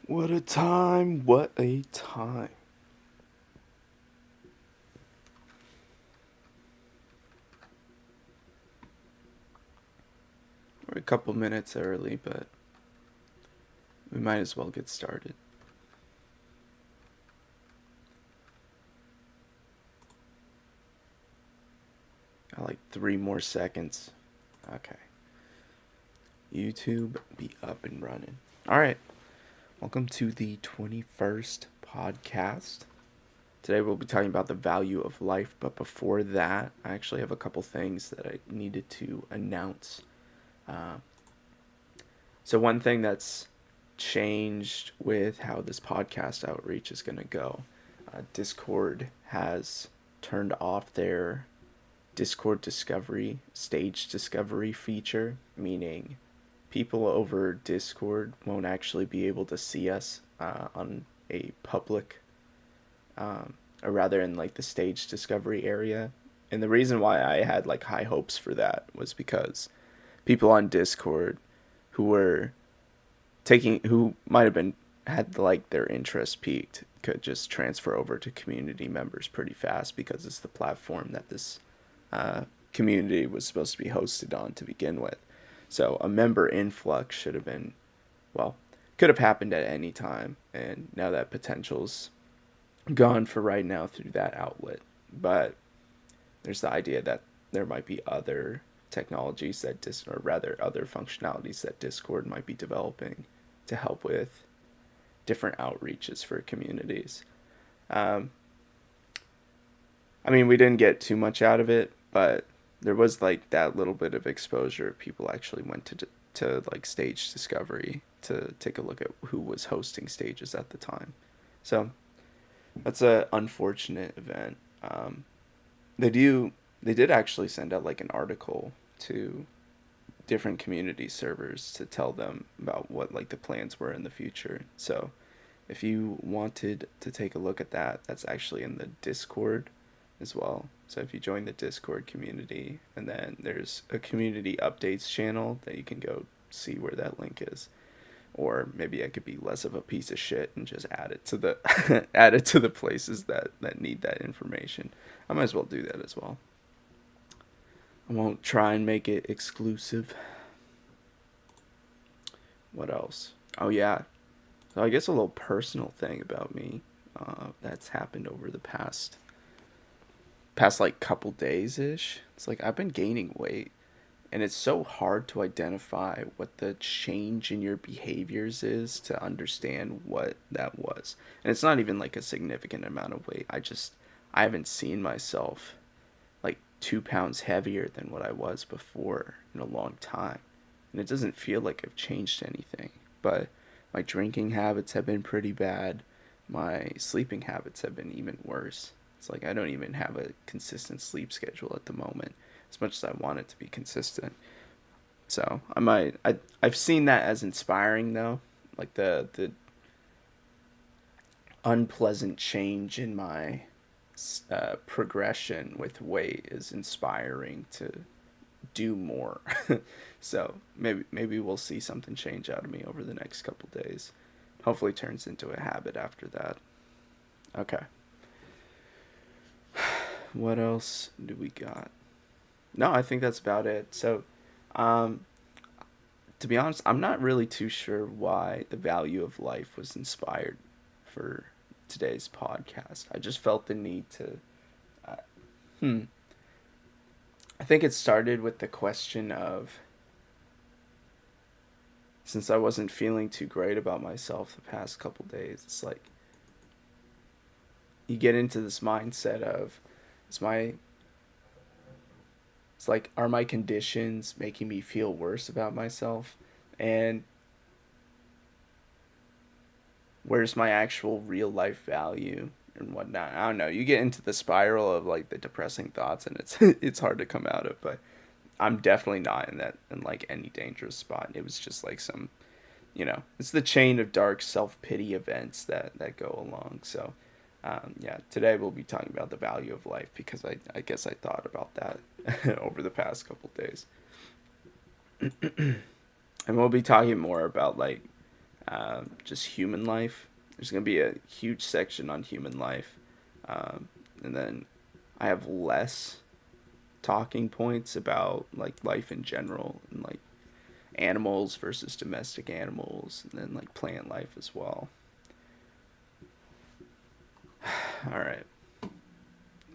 What a time, what a time. We're a couple minutes early, but we might as well get started. Got like 3 more seconds. Okay. YouTube be up and running. All right. Welcome to the 21st podcast. Today we'll be talking about the value of life, but before that, I actually have a couple things that I needed to announce. Uh, so, one thing that's changed with how this podcast outreach is going to go, Discord has turned off their Discord discovery, stage discovery feature, meaning people over Discord won't actually be able to see us on a public, or rather in like the stage discovery area. And the reason why I had like high hopes for that was because people on Discord who were who might have been had like their interest peaked could just transfer over to community members pretty fast because it's the platform that this community was supposed to be hosted on to begin with. So a member influx should have been, well, could have happened at any time, and now that potential's gone for right now through that outlet. But there's the idea that there might be other technologies that or rather other functionalities that Discord might be developing to help with different outreaches for communities. Um, I mean, we didn't get too much out of it, but there was like that little bit of exposure. People actually went to like stage discovery to take a look at who was hosting stages at the time. So that's a unfortunate event. They do they did actually send out like an article to different community servers to tell them about what like the plans were in the future. So if you wanted to take a look at that, that's actually in the Discord as well. So if you join the Discord community, and then there's a community updates channel that you can go see where that link is. Or maybe I could be less of a piece of shit and just add it to the add it to the places that need that information. I might as well do that as well. I won't try and make it exclusive. What else? Oh yeah. So I guess a little personal thing about me that's happened over the past like couple days ish. It's like I've been gaining weight, and it's so hard to identify what the change in your behaviors is to understand what that was. And it's not even like a significant amount of weight. I haven't seen myself like 2 pounds heavier than what I was before in a long time. And it doesn't feel like I've changed anything. But my drinking habits have been pretty bad. My sleeping habits have been even worse. It's like I don't even have a consistent sleep schedule at the moment, as much as I want it to be consistent. So I've seen that as inspiring though, like the unpleasant change in my progression with weight is inspiring to do more. So maybe we'll see something change out of me over the next couple days. Hopefully turns into a habit after that. Okay. What else do we got? No, I think that's about it. So, um, to be honest, I'm not really too sure why the value of life was inspired for today's podcast. I just felt the need to. Uh, hmm. I think it started with the question of, since I wasn't feeling too great about myself the past couple days, it's like you get into this mindset of, is my it's like, are my conditions making me feel worse about myself? And where's my actual real life value and whatnot? I don't know. You get into the spiral of like the depressing thoughts, and it's it's hard to come out of. But I'm definitely not in like any dangerous spot. It was just like some, it's the chain of dark self pity events that go along. So yeah, today we'll be talking about the value of life because I guess I thought about that over the past couple days. And we'll be talking more about like just human life. There's going to be a huge section on human life. And then I have less talking points about like life in general and like animals versus domestic animals and then like plant life as well. All right.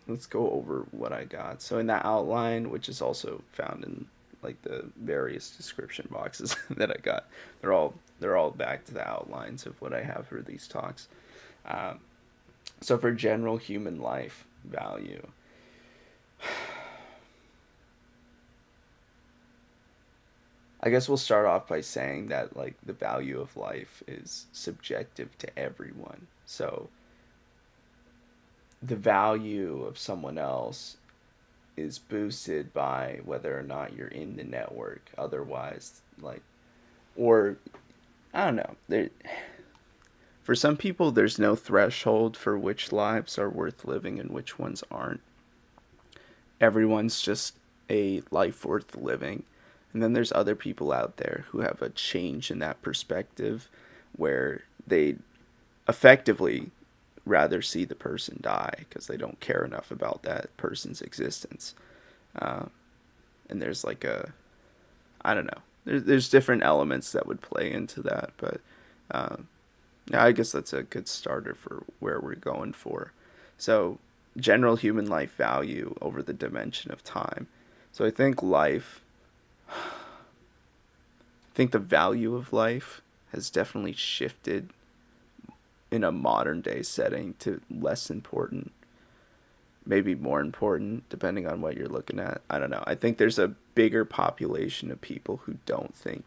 Let's go over what I got. So in that outline, which is also found in like the various description boxes that I got, they're all back to the outlines of what I have for these talks. Um, so for general human life value, I guess we'll start off by saying that like the value of life is subjective to everyone. So the value of someone else is boosted by whether or not you're in the network. Otherwise, like, or I don't know. For some people, there's no threshold for which lives are worth living and which ones aren't. Everyone's just a life worth living. And then there's other people out there who have a change in that perspective where they effectively rather see the person die because they don't care enough about that person's existence. Uh, and there's like I don't know. There's different elements that would play into that, but yeah, I guess that's a good starter for where we're going for. So, general human life value over the dimension of time. So I think the value of life has definitely shifted in a modern day setting to less important, maybe more important, depending on what you're looking at. I don't know. I think there's a bigger population of people who don't think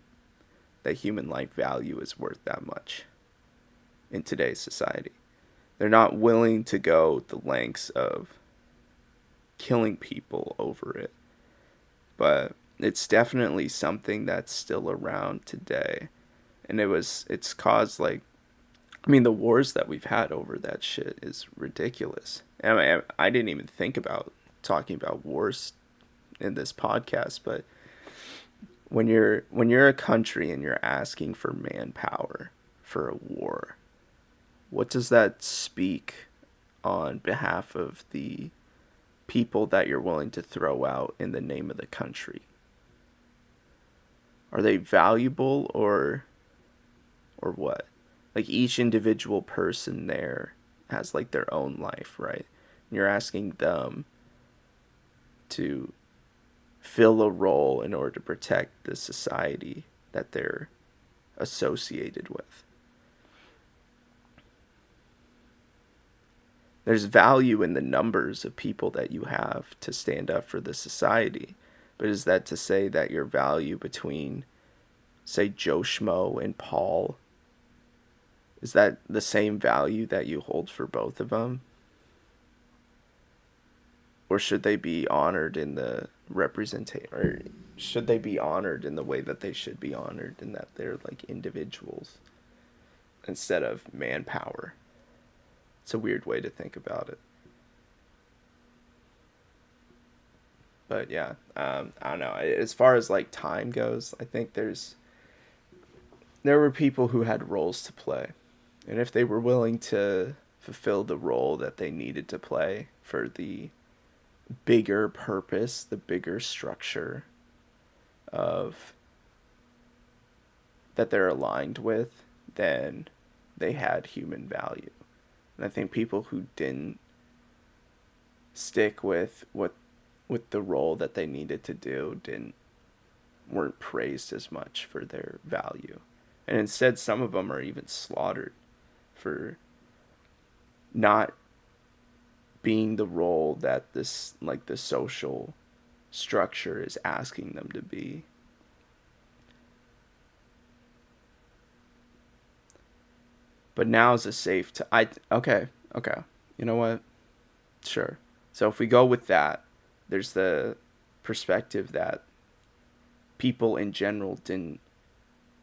that human life value is worth that much in today's society. They're not willing to go the lengths of killing people over it. But it's definitely something that's still around today. And it's caused like, I mean, the wars that we've had over that shit is ridiculous. And I didn't even think about talking about wars in this podcast, but when you're a country and you're asking for manpower for a war, what does that speak on behalf of the people that you're willing to throw out in the name of the country? Are they valuable or what? Like each individual person there has like their own life, right? And you're asking them to fill a role in order to protect the society that they're associated with. There's value in the numbers of people that you have to stand up for the society. But is that to say that your value between, say, Joe Schmo and Paul, is that the same value that you hold for both of them? Or should they be honored in the representation, or should they be honored in the way that they should be honored, in that they're like individuals instead of manpower? It's a weird way to think about it. But yeah, I don't know. As far as like time goes, I think there were people who had roles to play, and if they were willing to fulfill the role that they needed to play for the bigger purpose, the bigger structure of that they're aligned with, then they had human value. And I think people who didn't stick with the role that they needed to do didn't weren't praised as much for their value. And instead some of them are even slaughtered for not being the role that this like the social structure is asking them to be. But now is a safe I okay, okay. You know what? Sure. So if we go with that, there's the perspective that people in general didn't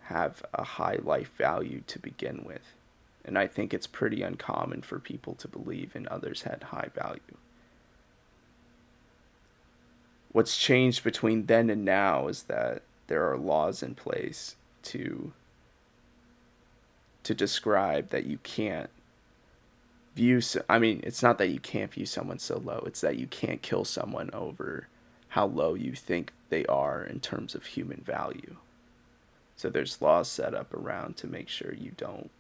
have a high life value to begin with. And I think it's pretty uncommon for people to believe in others had high value. What's changed between then and now is that there are laws in place to to describe that you can't it's not that you can't view someone so low, it's that you can't kill someone over how low you think they are in terms of human value. So there's laws set up around to make sure you don't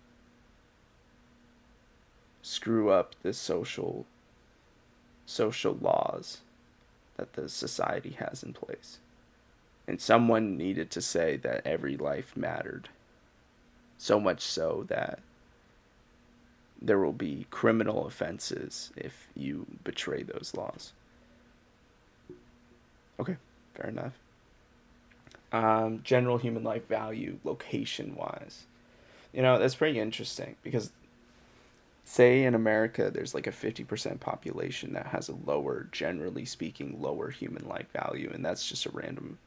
screw up the social laws that the society has in place. And someone needed to say that every life mattered. So much so that there will be criminal offenses if you betray those laws. Okay, fair enough. General human life value, location wise. That's pretty interesting because, say in America, there's like a 50% population that has a lower, generally speaking, lower human life value. And that's just a random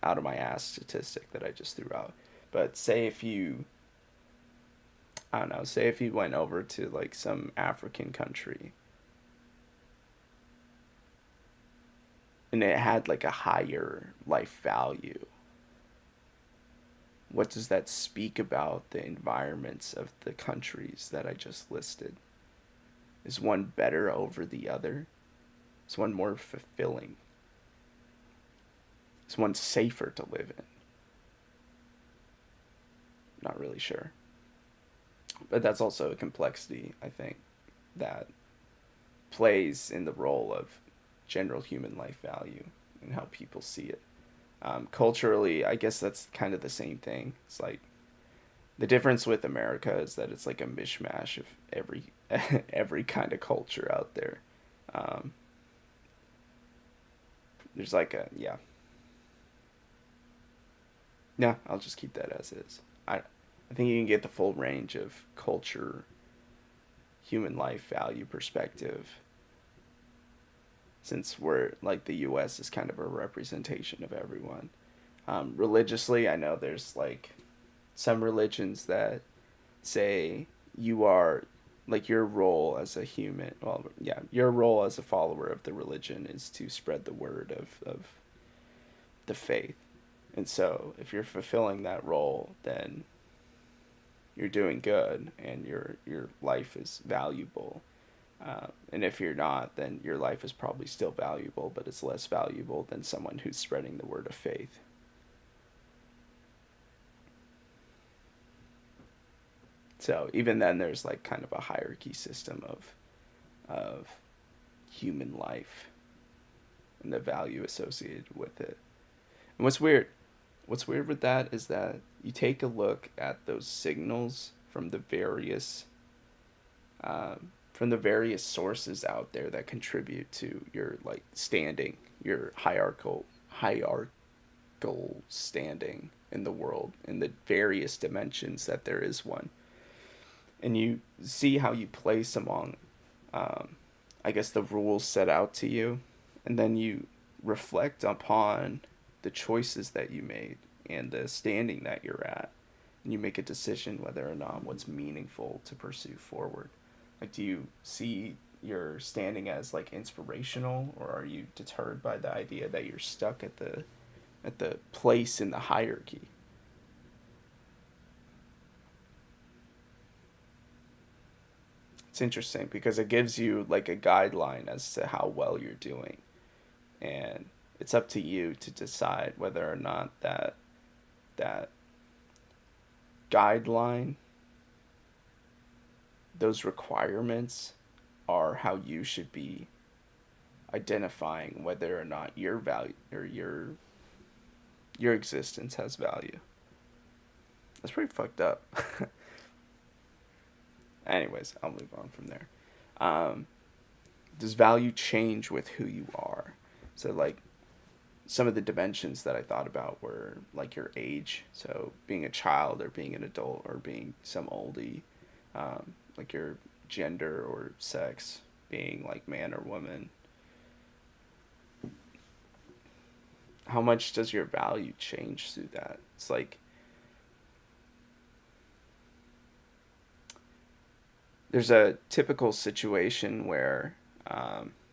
out of my ass statistic that I just threw out. But say if you went over to like some African country and it had like a higher life value, what does that speak about the environments of the countries that I just listed? Is one better over the other? Is one more fulfilling? Is one safer to live in? Not really sure. But that's also a complexity, I think, that plays in the role of general human life value and how people see it. Culturally, I guess that's kind of the same thing. It's like the difference with America is that it's like a mishmash of every kind of culture out there. Um, there's like yeah, I'll just keep that as is. I think you can get the full range of culture, human life value perspective, since we're like the U.S. is kind of a representation of everyone. Religiously, I know there's like some religions that say you are like your role as a human. Well, yeah, your role as a follower of the religion is to spread the word of the faith. And so, if you're fulfilling that role, then you're doing good, and your life is valuable. And if you're not, then your life is probably still valuable, but it's less valuable than someone who's spreading the word of faith. So even then, there's like kind of a hierarchy system of human life and the value associated with it. And what's weird with that is that you take a look at those signals from the various sources out there that contribute to your like standing, your hierarchical standing in the world, in the various dimensions that there is one. And you see how you place among, I guess, the rules set out to you, and then you reflect upon the choices that you made and the standing that you're at, and you make a decision whether or not what's meaningful to pursue forward. Like, do you see your standing as like inspirational, or are you deterred by the idea that you're stuck at the place in the hierarchy? It's interesting because it gives you like a guideline as to how well you're doing, and it's up to you to decide whether or not that guideline, those requirements, are how you should be identifying whether or not your value or your existence has value. That's pretty fucked up. Anyways, I'll move on from there. Does value change with who you are? So like some of the dimensions that I thought about were like your age, so being a child or being an adult or being some oldie, like your gender or sex, being like man or woman. How much does your value change through that? It's like there's a typical situation where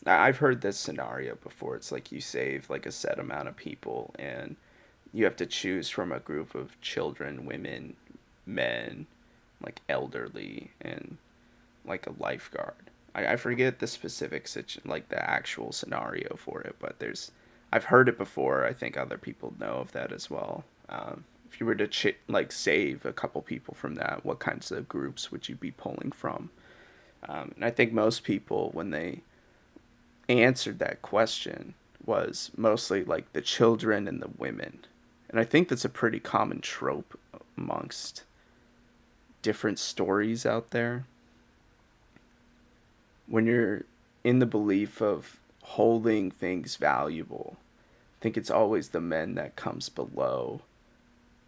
I've heard this scenario before. It's like you save like a set amount of people and you have to choose from a group of children, women, men, like elderly, and like a lifeguard. I forget the specific like the actual scenario for it, but I've heard it before. I think other people know of that as well. If you were to like save a couple people from that, what kinds of groups would you be pulling from? And I think most people, when they answered that question, was mostly like the children and the women. And I think that's a pretty common trope amongst different stories out there. When you're in the belief of holding things valuable, I think it's always the men that comes below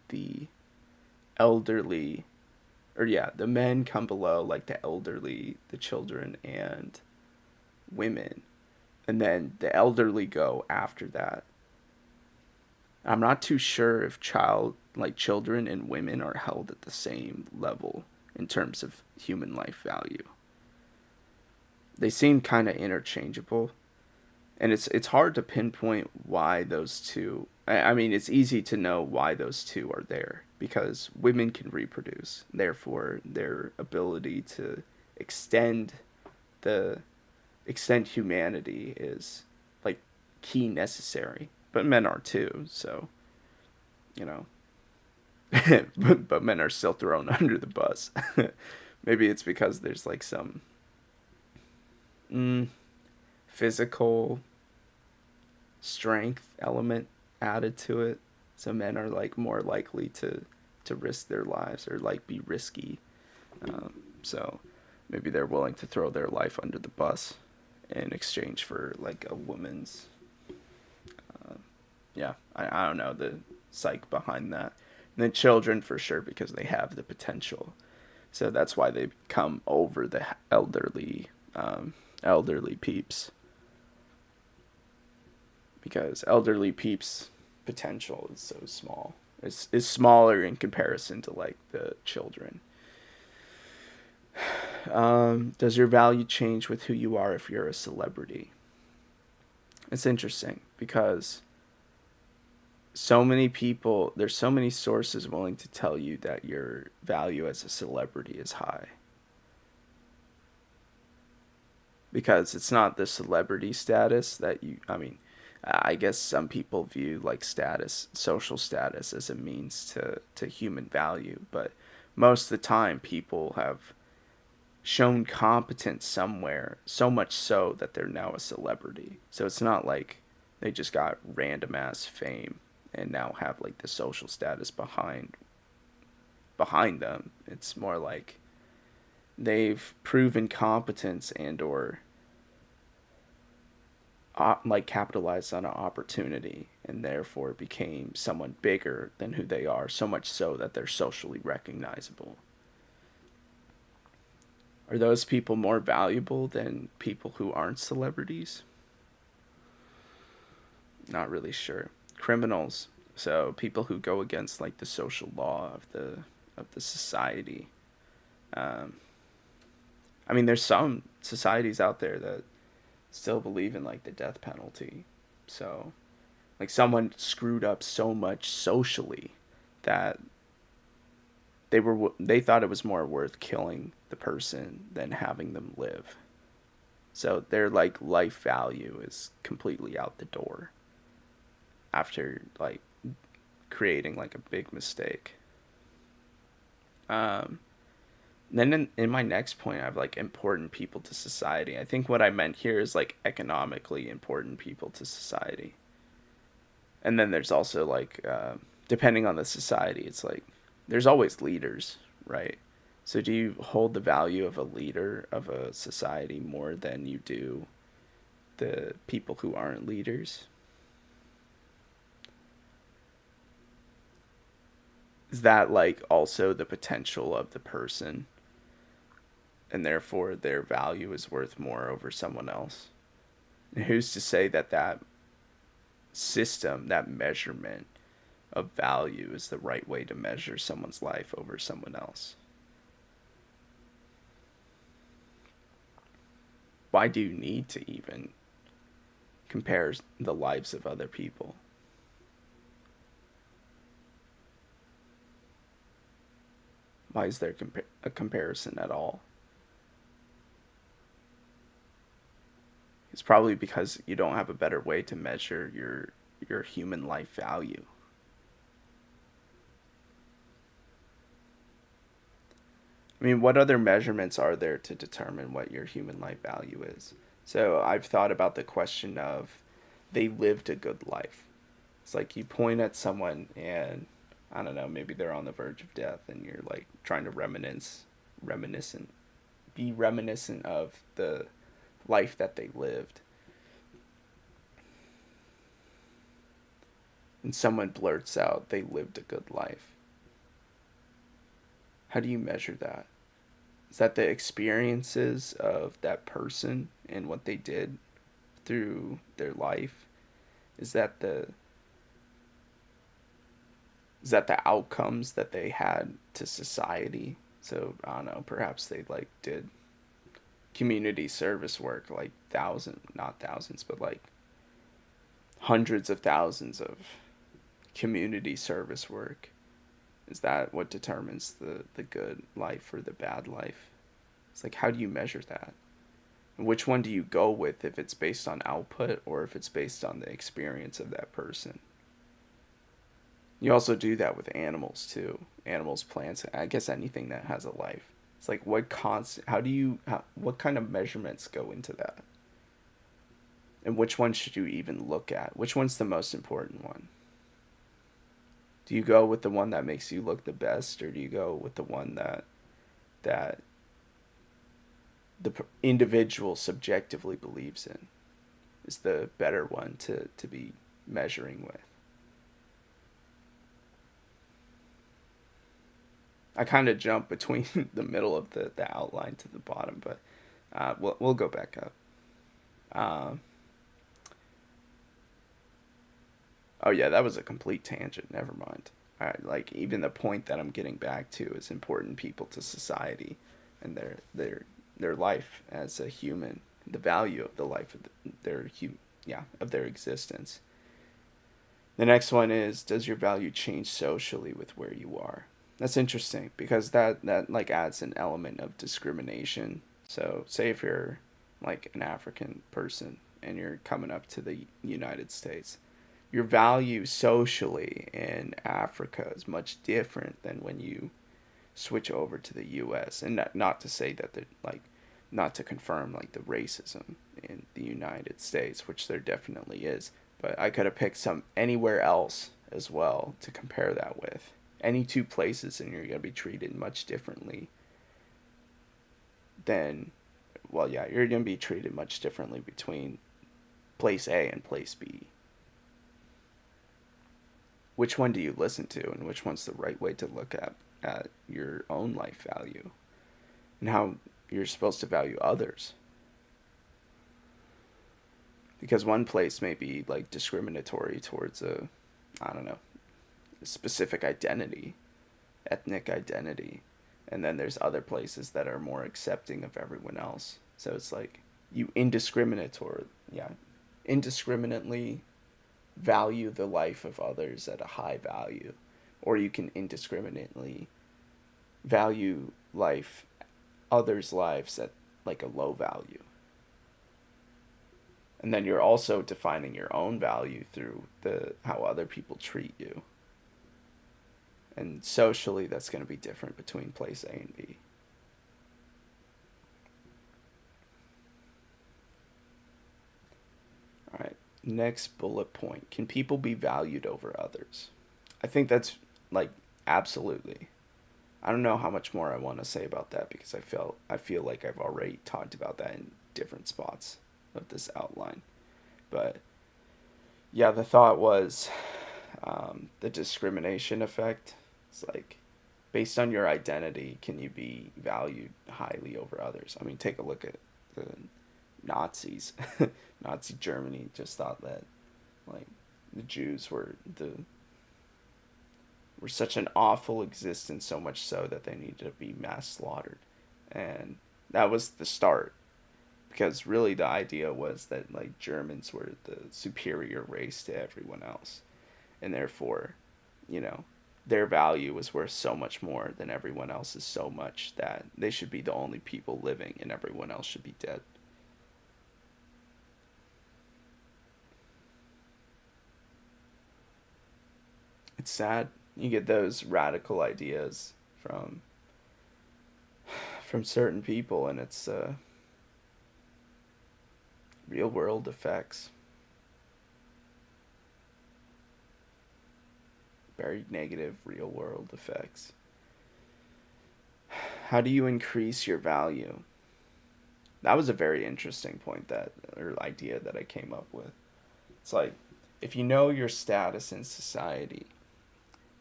the elderly, or yeah, the men come below like the elderly, the children, and women. And then the elderly go after that. I'm not too sure if children and women are held at the same level in terms of human life value. They seem kind of interchangeable, and it's hard to pinpoint why those two. I mean, it's easy to know why those two are there because women can reproduce. Therefore, their ability to extend the extend humanity is like key necessary. But men are too, so you know. but men are still thrown under the bus. Maybe it's because there's like some physical strength element added to it. So men are like more likely to risk their lives or like be risky. So maybe they're willing to throw their life under the bus in exchange for like a woman's. Yeah, I don't know the psyche behind that. And then children for sure because they have the potential. So that's why they come over the elderly peeps, because elderly peeps potential is so small. It's smaller in comparison to like the children. Does your value change with who you are if you're a celebrity? It's interesting because there's so many sources willing to tell you that your value as a celebrity is high. Because it's not the celebrity status that I guess some people view like social status as a means to human value, but most of the time people have shown competence somewhere, so much so that they're now a celebrity. So it's not like they just got random ass fame and now have like the social status behind them. It's more like they've proven competence and or like capitalized on an opportunity and therefore became someone bigger than who they are, so much so that they're socially recognizable. Are those people more valuable than people who aren't celebrities? Not really sure. Criminals, so people who go against like the social law of the society. Um, I mean, there's some societies out there that still believe in like the death penalty. So, like someone screwed up so much socially that they thought it was more worth killing the person than having them live. So their like life value is completely out the door after like creating like a big mistake. Um, then in my next point, I have like important people to society. I think what I meant here is like economically important people to society. And then there's also like, depending on the society, it's like there's always leaders, right? So do you hold the value of a leader of a society more than you do the people who aren't leaders? Is that like also the potential of the person and therefore their value is worth more over someone else? And who's to say that that system, that measurement of value is the right way to measure someone's life over someone else? Why do you need to even compare the lives of other people? Why is there a comparison at all? It's probably because you don't have a better way to measure your human life value. I mean, what other measurements are there to determine what your human life value is? So I've thought about the question of they lived a good life. It's like you point at someone and I don't know, maybe they're on the verge of death and you're like trying to be reminiscent of the life that they lived. And someone blurts out they lived a good life. How do you measure that? Is that the experiences of that person and what they did through their life? Is that the outcomes that they had to society? So I don't know, perhaps they like did community service work, like not thousands, but like hundreds of thousands of community service work. Is that what determines the good life or the bad life? It's like, how do you measure that? And which one do you go with, if it's based on output or if it's based on the experience of that person? You also do that with animals too. Animals, plants, I guess anything that has a life. It's like what kind of measurements go into that? And which one should you even look at? Which one's the most important one? Do you go with the one that makes you look the best, or do you go with the one that the individual subjectively believes in is the better one to be measuring with? I kind of jump between the middle of the outline to the bottom, but we'll go back up. Um, oh yeah, that was a complete tangent. Never mind. All right, like even the point that I'm getting back to is important people to society, and their life as a human, the value of the life of of their existence. The next one is, does your value change socially with where you are? That's interesting because that like adds an element of discrimination. So say if you're like an African person and you're coming up to the United States, your value socially in Africa is much different than when you switch over to the US. And not to say that not to confirm like the racism in the United States, which there definitely is, but I could have picked some anywhere else as well to compare that with. Any two places and you're going to be treated much differently than, well, yeah, you're going to be treated much differently between place A and place B. Which one do you listen to, and which one's the right way to look at your own life value and how you're supposed to value others? Because one place may be like discriminatory towards I don't know, a specific identity, ethnic identity, and then there's other places that are more accepting of everyone else. So it's like you indiscriminately value the life of others at a high value, or you can indiscriminately value others' lives at like a low value. And then you're also defining your own value through the how other people treat you. And socially, that's going to be different between place A and B. All right, next bullet point. Can people be valued over others? I think that's like absolutely. I don't know how much more I want to say about that because I feel like I've already talked about that in different spots of this outline. But yeah, the thought was the discrimination effect. It's like based on your identity, can you be valued highly over others? I mean, take a look at the Nazis. Nazi Germany just thought that like the Jews were such an awful existence, so much so that they needed to be mass slaughtered. And that was the start. Because really the idea was that like Germans were the superior race to everyone else. And therefore, you know, their value is worth so much more than everyone else's, so much that they should be the only people living and everyone else should be dead. It's sad. You get those radical ideas from certain people, and it's real world effects. Very negative real world effects. How do you increase your value? That was a very interesting point, that or idea that I came up with. It's like, if you know your status in society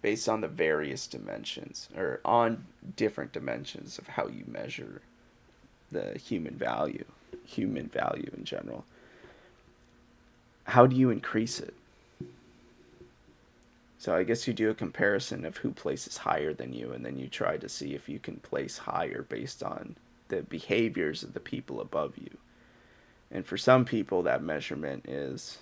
based on the various dimensions, or on different dimensions of how you measure the human value in general, how do you increase it? So I guess you do a comparison of who places higher than you, and then you try to see if you can place higher based on the behaviors of the people above you. And for some people, that measurement is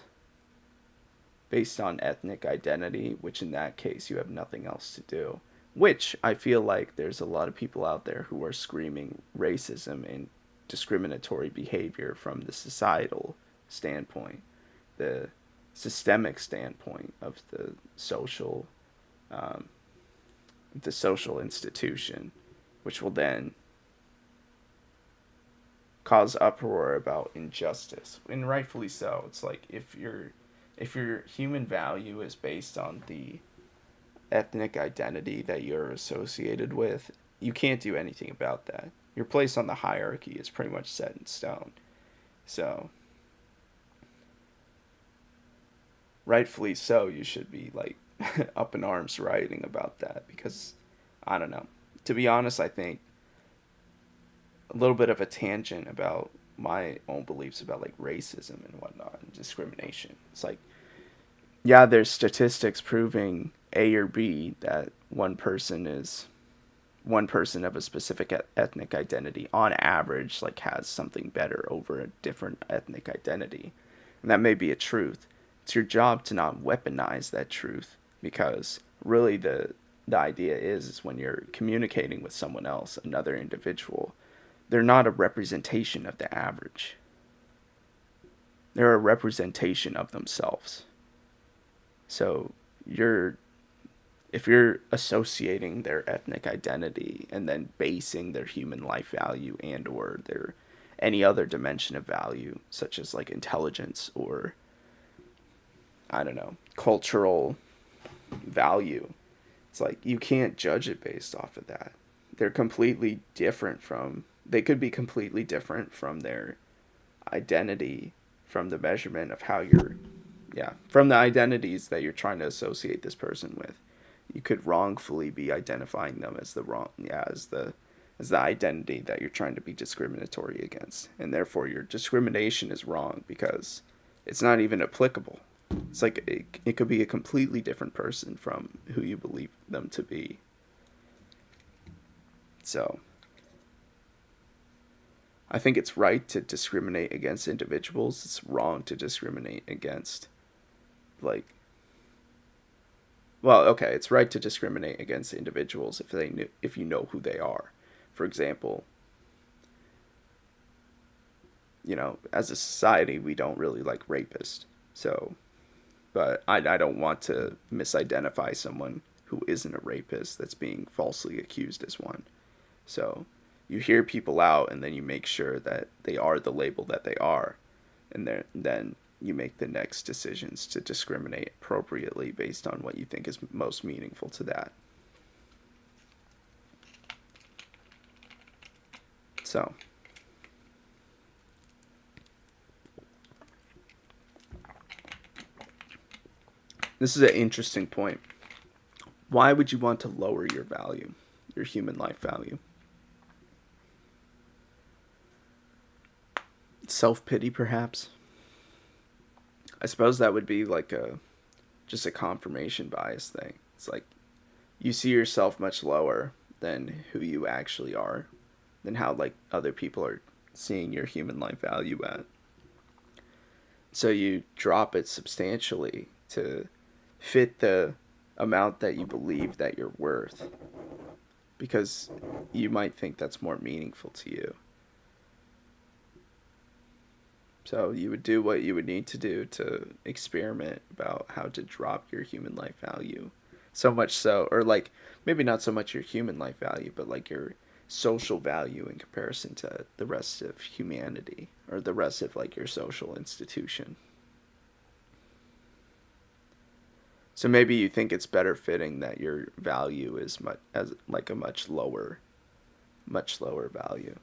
based on ethnic identity, which in that case you have nothing else to do. Which I feel like there's a lot of people out there who are screaming racism and discriminatory behavior from the societal standpoint, the systemic standpoint of um, the social institution, which will then cause uproar about injustice, and rightfully so. It's like, if your human value is based on the ethnic identity that you're associated with, you can't do anything about that. Your place on the hierarchy is pretty much set in stone. So, rightfully so, you should be like up in arms writing about that, because I don't know. To be honest, I think a little bit of a tangent about my own beliefs about like racism and whatnot and discrimination. It's like, yeah, there's statistics proving A or B, that one person of a specific ethnic identity on average like has something better over a different ethnic identity. And that may be a truth. It's your job to not weaponize that truth, because really the idea is when you're communicating with someone else, another individual, they're not a representation of the average. They're a representation of themselves. So you're if you're associating their ethnic identity and then basing their human life value and or their any other dimension of value, such as like intelligence or I don't know, cultural value, it's like you can't judge it based off of that. They're completely different from they could be completely different from their identity, from the measurement of how you're from the identities that you're trying to associate this person with. You could wrongfully be identifying them as the wrong as the identity that you're trying to be discriminatory against, and therefore your discrimination is wrong because it's not even applicable. It's like it could be a completely different person from who you believe them to be. So I think it's right to discriminate against individuals. It's wrong to discriminate against, like, well, okay, it's right to discriminate against individuals if you know who they are. For example, as a society, we don't really like rapists. So, but I don't want to misidentify someone who isn't a rapist that's being falsely accused as one. So, you hear people out and then you make sure that they are the label that they are, and then you make the next decisions to discriminate appropriately based on what you think is most meaningful to that. So, this is an interesting point. Why would you want to lower your value, your human life value? Self-pity, perhaps? I suppose that would be like just a confirmation bias thing. It's like you see yourself much lower than who you actually are, than how like other people are seeing your human life value at. So you drop it substantially to fit the amount that you believe that you're worth, because you might think that's more meaningful to you. So you would do what you would need to do to experiment about how to drop your human life value. So much so, or like maybe not so much your human life value, but like your social value in comparison to the rest of humanity or the rest of like your social institution. So maybe you think it's better fitting that your value is much as like a much lower value.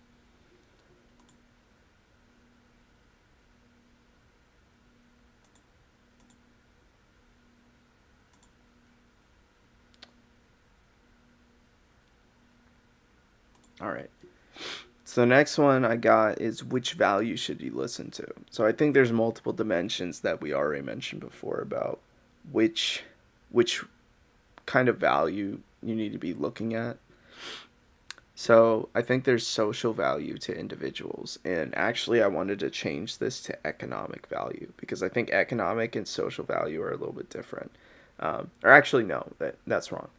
All right. So the next one I got is which value should you listen to? So I think there's multiple dimensions that we already mentioned before about which which kind of value you need to be looking at. So I think there's social value to individuals, and actually I wanted to change this to economic value because I think economic and social value are a little bit different. Or actually, no, that's wrong.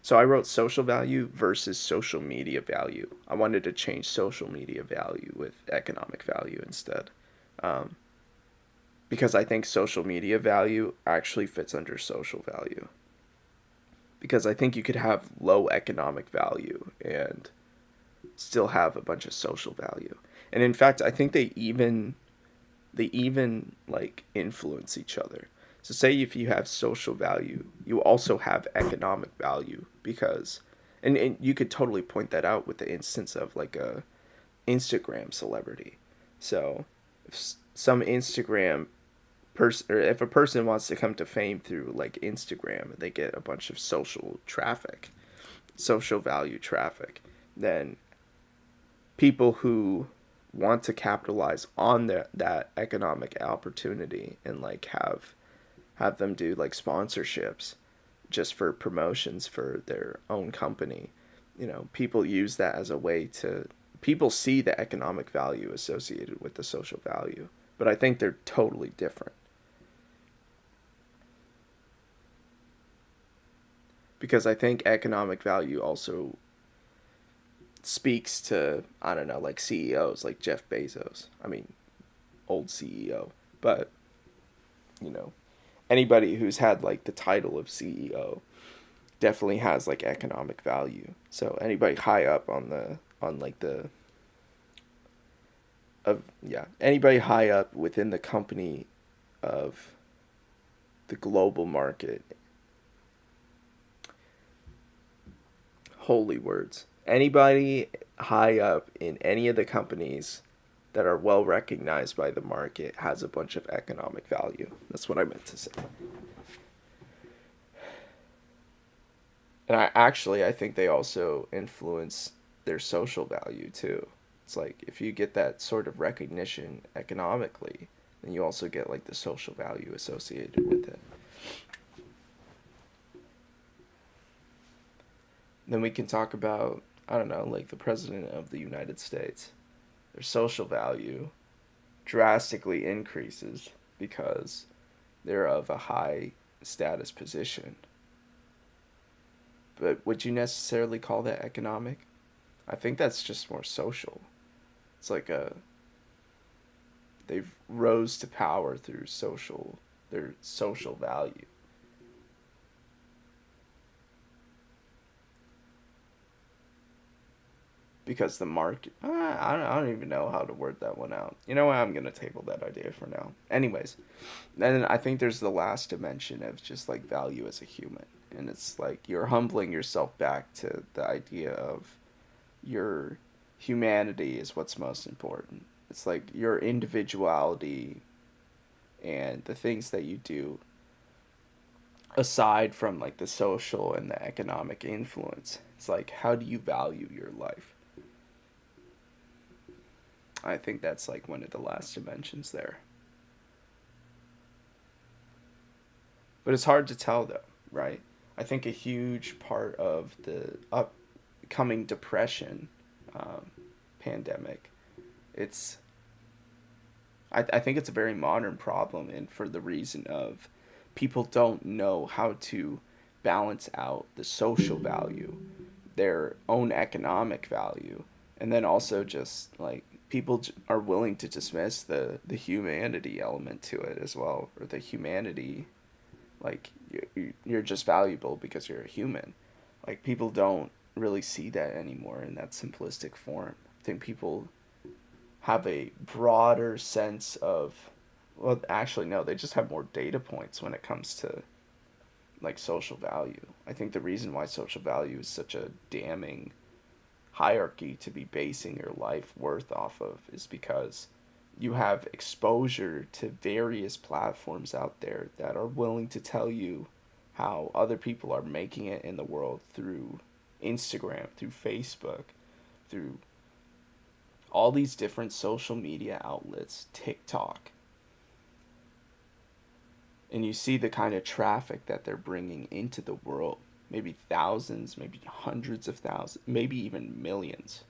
So I wrote social value versus social media value. I wanted to change social media value with economic value instead. Um, because I think social media value actually fits under social value. Because I think you could have low economic value and still have a bunch of social value. And in fact, I think they even like influence each other. So say if you have social value, you also have economic value because and you could totally point that out with the instance of like a Instagram celebrity. So if some Instagram person or if a person wants to come to fame through like Instagram, they get a bunch of social traffic, social value traffic, then people who want to capitalize on that economic opportunity and like have them do like sponsorships just for promotions for their own company. People use that as a way to people see the economic value associated with the social value, but I think they're totally different because I think economic value also speaks to, I don't know, like CEOs like Jeff Bezos. I mean, old CEO, but you know, anybody who's had like the title of CEO definitely has like economic value. So anybody high up on like the of yeah, anybody high up within the company of the global market. Holy words. Anybody high up in any of the companies that are well recognized by the market has a bunch of economic value. That's what I meant to say. And I think they also influence their social value too. It's like if you get that sort of recognition economically, then you also get like the social value associated with it. Then we can talk about, I don't know, like the president of the United States. Their social value drastically increases because they're of a high status position. But would you necessarily call that economic? I think that's just more social. It's like they've rose to power through their social value. Because the market, I don't even know how to word that one out. You know what? I'm gonna table that idea for now. Anyways, then I think there's the last dimension of just like value as a human, and it's like you're humbling yourself back to the idea of your humanity is what's most important. It's like your individuality and the things that you do aside from like the social and the economic influence. It's like how do you value your life? I think that's like one of the last dimensions there. But it's hard to tell though, right? I think a huge part of the upcoming depression um, pandemic, it's I think it's a very modern problem, and for the reason of people don't know how to balance out the social value, their own economic value, and then also just like people are willing to dismiss the humanity element to it as well, or the humanity, like you're just valuable because you're a human. Like people don't really see that anymore in that simplistic form. I think people have a broader sense of, well, actually no, they just have more data points when it comes to like social value. I think the reason why social value is such a damning hierarchy to be basing your life worth off of is because you have exposure to various platforms out there that are willing to tell you how other people are making it in the world through Instagram, through Facebook, through all these different social media outlets, TikTok. And you see the kind of traffic that they're bringing into the world. Maybe thousands, maybe hundreds of thousands, maybe even millions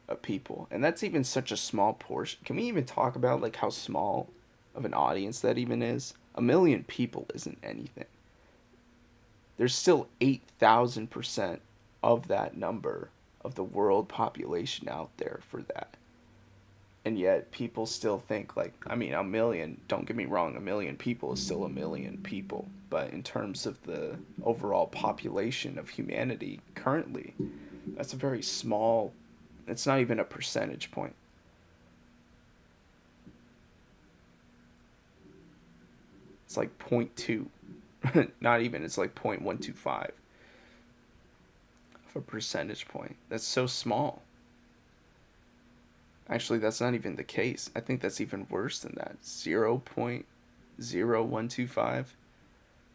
of people. And that's even such a small portion. Can we even talk about like how small of an audience that even is? 1 million people isn't anything. There's still 8,000% of that number of the world population out there for that. And yet people still think like, I mean, 1 million, don't get me wrong, 1 million people is still 1 million people, but in terms of the overall population of humanity currently, that's a very small, it's not even a percentage point. It's like 0.2. Not even, it's like 0.125 of a percentage point. That's so small. Actually, that's not even the case. I think that's even worse than that. 0.0125.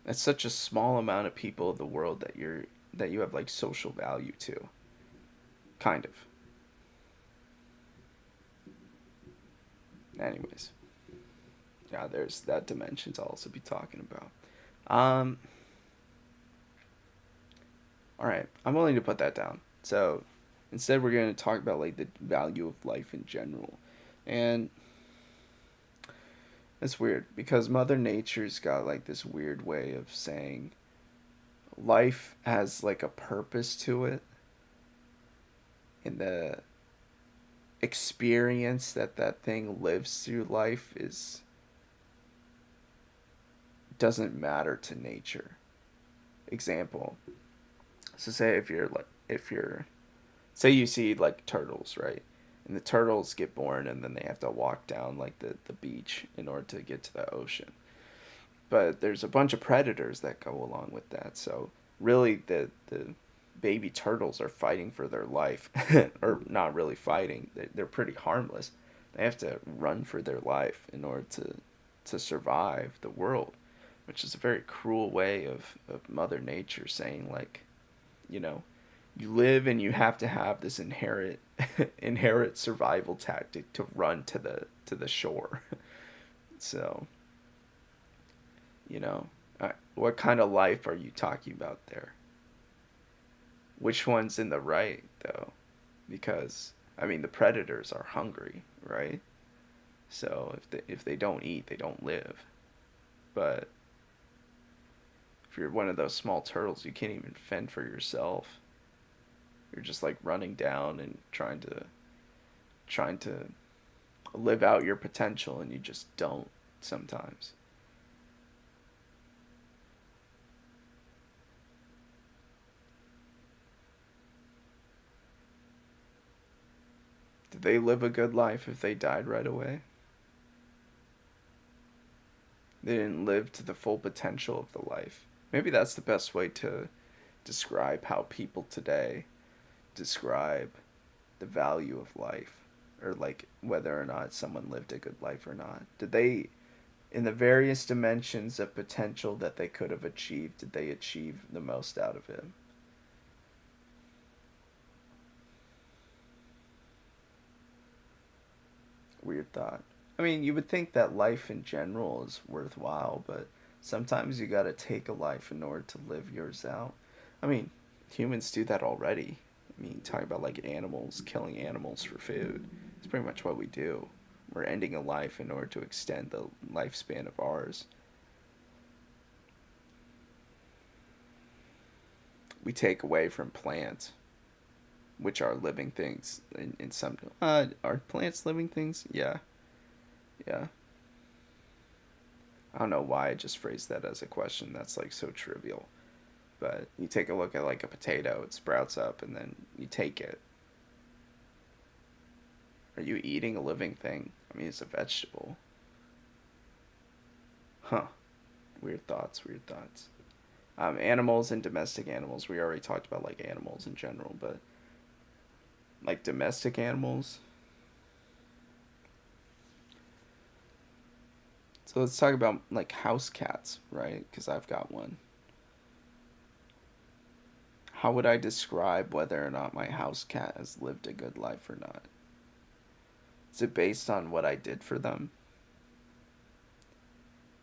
That's such a small amount of people of the world that you have like social value to. Kind of. Anyways. Yeah, there's that dimension to also be talking about. Um all right, I'm willing to put that down. So, instead we're going to talk about like the value of life in general. And it's weird because Mother Nature's got like this weird way of saying life has like a purpose to it, and the experience that that thing lives through life is doesn't matter to nature. Example. So say if you're say you see like turtles, right? And the turtles get born and then they have to walk down like the beach in order to get to the ocean. But there's a bunch of predators that go along with that. So really the baby turtles are fighting for their life, or not really fighting. They're pretty harmless. They have to run for their life in order to survive the world, which is a very cruel way of Mother Nature saying like, you know, you live and you have to have this inherent survival tactic to run to the shore. So, you know, what kind of life are you talking about there? Which one's in the right though? Because I mean the predators are hungry, right? So if they don't eat, they don't live. But if you're one of those small turtles, you can't even fend for yourself. You're just like running down and trying to live out your potential, and you just don't sometimes. Did they live a good life if they died right away? They didn't live to the full potential of the life. Maybe that's the best way to describe how people today describe the value of life, or like whether or not someone lived a good life or not. Did they, in the various dimensions of potential that they could have achieved, did they achieve the most out of it? Weird thought. I mean, you would think that life in general is worthwhile, but sometimes you gotta take a life in order to live yours out. I mean, humans do that already. I mean, talking about like animals, killing animals for food. It's pretty much what we do. We're ending a life in order to extend the lifespan of ours. we take away from plants, which are living things in some. Are plants living things? Yeah, yeah. I don't know why I just phrased that as a question. That's like so trivial. But you take a look at like a potato, it sprouts up, and then you take it. Are you eating a living thing? I mean, it's a vegetable. Huh. Weird thoughts, weird thoughts. Animals and domestic animals. We already talked about like animals in general, but like domestic animals. So let's talk about like house cats, right? Because I've got one. How would I describe whether or not my house cat has lived a good life or not? Is it based on what I did for them?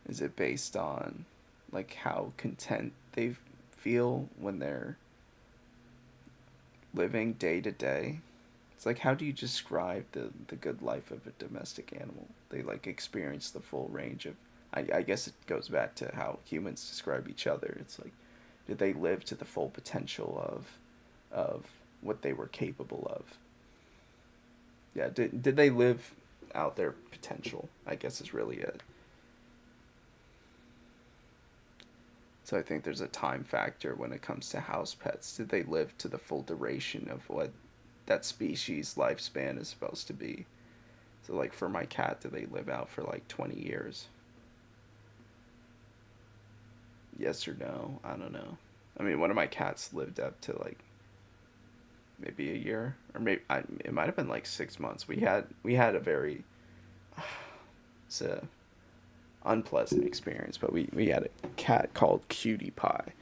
Is it based on like how content they feel when they're living day to day? It's like, how do you describe the good life of a domestic animal? They like experience the full range of. I guess it goes back to how humans describe each other. It's like, did they live to the full potential of what they were capable of? Yeah, did they live out their potential? I guess is really it. So I think there's a time factor when it comes to house pets. Did they live to the full duration of what that species lifespan is supposed to be? So like for my cat, did they live out for like 20 years? Yes or no? I don't know. I mean, one of my cats lived up to like maybe a year, or maybe it might have been like 6 months. We had a very it's a unpleasant experience, but we had a cat called Cutie Pie,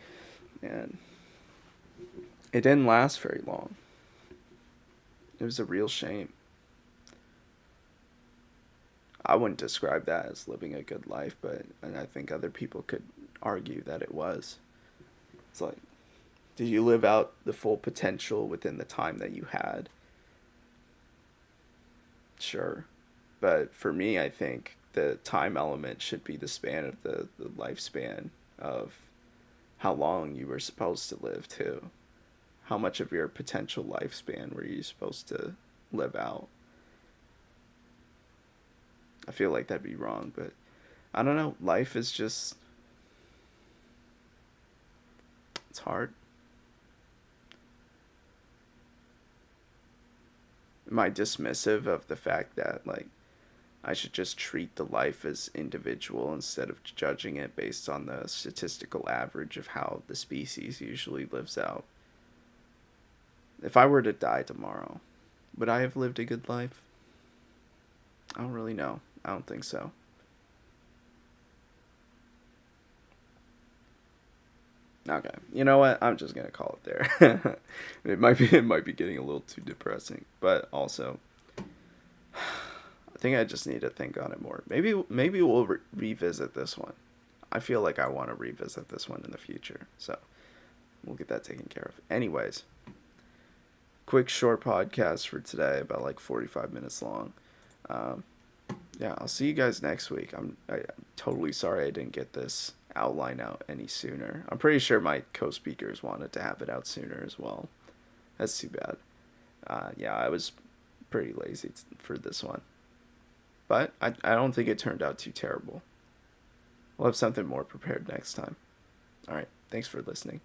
and it didn't last very long. It was a real shame. I wouldn't describe that as living a good life, but and I think other people could argue that it was. It's like, did you live out the full potential within the time that you had? Sure. But for me, I think the time element should be the span of the lifespan of how long you were supposed to live, too. How much of your potential lifespan were you supposed to live out? I feel like that'd be wrong, but I don't know. Life is just, it's hard. Am I dismissive of the fact that, like, I should just treat the life as individual instead of judging it based on the statistical average of how the species usually lives out? If I were to die tomorrow, would I have lived a good life? I don't really know. I don't think so. Okay. You know what? I'm just gonna call it there. It might be getting a little too depressing, but also I think I just need to think on it more. Maybe we'll revisit this one. I feel like I want to revisit this one in the future, so we'll get that taken care of. Anyways, quick short podcast for today, about like 45 minutes long. Um, yeah, I'll see you guys next week. I'm totally sorry I didn't get this outline out any sooner. I'm pretty sure my co-speakers wanted to have it out sooner as well. That's too bad. Yeah, I was pretty lazy for this one. But I don't think it turned out too terrible. We'll have something more prepared next time. Alright, thanks for listening.